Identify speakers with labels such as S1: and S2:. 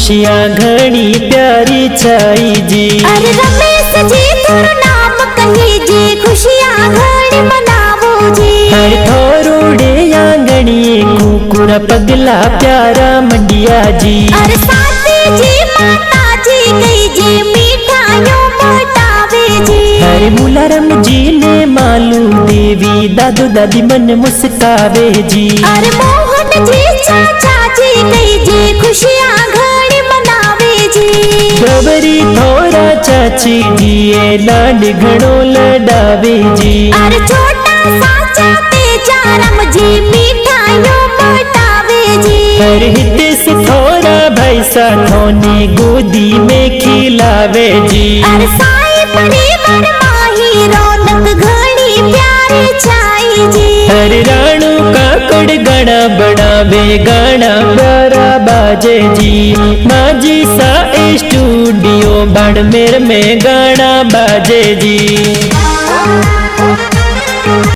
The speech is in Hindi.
S1: खुशियाँ घनी प्यारी छाई जी।
S2: अरे रमेश जी थोड़ा नाम कही जी, खुशियाँ घनी मनावो जी।
S1: हर थोरुड़े आंगणी कुकुर पगला प्यारा मंडिया जी।
S2: अरे साथी जी माता जी गई जी, मिठाइयों बटावे जी।
S1: हरे मुलारम जी ने मालू देवी दादू दादी मन मुस्कावे जी।
S2: अरे मोहन जी चाचा जी गई जी, खुशियाँ घनी मनावे जी।
S1: गवरी थोरा चाची जी ए लाड घणो लडावे जी।
S2: अरे छोटा साचा तेजाराम जी मिठाइयों बटावे जी।
S1: हर हितेश थोरा भाई साथों ने गोदी में खिलावे जी।
S2: अरे साई परिवार माही रौनक घनी प्यारी छाई जी।
S1: हर राणू काकड़ गाना बनावे गाना प्यारा बाजे जी। माजी सा स्टूडियो बाड़मेर में गाना बाजे जी।